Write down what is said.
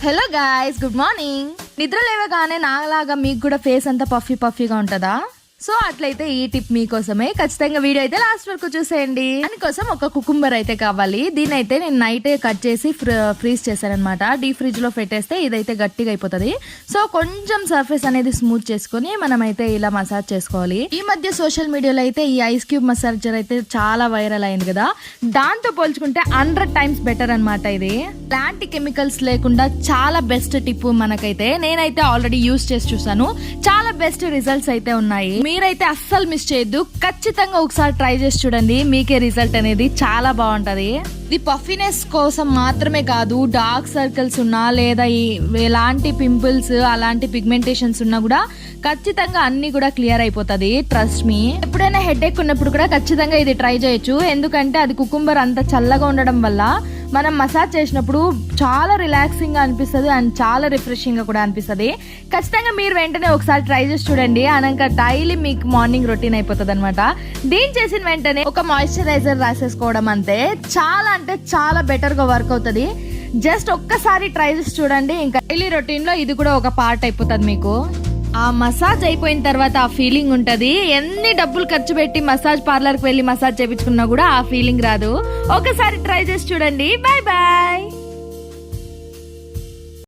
Hello guys, good morning. నిద్ర లేవగానే నాలాగా మీకు కూడా ఫేస్ అంతా పఫీగా ఉంటుందా? సో అట్లయితే ఈ టిప్ మీకోసమే. ఖచ్చితంగా వీడియో అయితే లాస్ట్ వరకు చూసేయండి. దానికోసం ఒక కుకుంబర్ అయితే కావాలి. దీని అయితే నేను నైట్ కట్ చేసి ఫ్రీజ్ చేశాను అనమాట. డీప్ ఫ్రిడ్జ్ లో పెట్టేస్తే ఇదైతే గట్టిగా అయిపోతుంది. సో కొంచెం సర్ఫేస్ అనేది స్మూత్ చేసుకుని మనం అయితే ఇలా మసాజ్ చేసుకోవాలి. ఈ మధ్య సోషల్ మీడియాలో అయితే ఈ ఐస్ క్యూబ్ మసాజర్ అయితే చాలా వైరల్ అయింది కదా. దాంతో పోల్చుకుంటే 100 times బెటర్ అనమాట. ఇది ఎలాంటి కెమికల్స్ లేకుండా చాలా బెస్ట్ టిప్ మనకైతే. నేనైతే ఆల్రెడీ యూజ్ చేసి చూసాను, చాలా బెస్ట్ రిజల్ట్స్ అయితే ఉన్నాయి. మీరైతే అస్సలు మిస్ చేయొద్దు, ఖచ్చితంగా ఒకసారి ట్రై చేసి చూడండి. మీకే రిజల్ట్ అనేది చాలా బాగుంటది. ఇది పఫీనెస్ కోసం మాత్రమే కాదు, డార్క్ సర్కిల్స్ ఉన్నా లేదా ఎలాంటి పింపుల్స్ అలాంటి పిగ్మెంటేషన్స్ ఉన్నా కూడా ఖచ్చితంగా అన్ని కూడా క్లియర్ అయిపోతుంది. Trust me. ఎప్పుడైనా హెడేక్ ఉన్నప్పుడు కూడా ఖచ్చితంగా ఇది ట్రై చేయొచ్చు. ఎందుకంటే అది కుకుంబర్ అంత చల్లగా ఉండడం వల్ల మనం మసాజ్ చేసినప్పుడు చాలా రిలాక్సింగ్ గా అనిపిస్తుంది అండ్ చాలా రిఫ్రెషింగ్ గా కూడా అనిపిస్తుంది. ఖచ్చితంగా మీరు వెంటనే ఒకసారి ట్రై చేసి చూడండి. అనక డైలీ మీకు మార్నింగ్ రొటీన్ అయిపోతుంది అనమాట. దీన్ని చేసిన వెంటనే ఒక మాయిశ్చరైజర్ రాసేసుకోవడం అంతే. చాలా అంటే చాలా బెటర్ గా వర్క్ అవుతుంది. జస్ట్ ఒక్కసారి ట్రై చేసి చూడండి. ఇంకా డైలీ రొటీన్ లో ఇది కూడా ఒక పార్ట్ అయిపోతుంది మీకు. ఆ మసాజ్ అయిపోయిన తర్వాత ఆ ఫీలింగ్ ఉంటది. ఎన్ని డబ్బులు ఖర్చు పెట్టి మసాజ్ పార్లర్ కి వెళ్ళి మసాజ్ చేయించుకున్నా కూడా ఆ ఫీలింగ్ రాదు. ఒకసారి ట్రై చేసి చూడండి. Bye bye.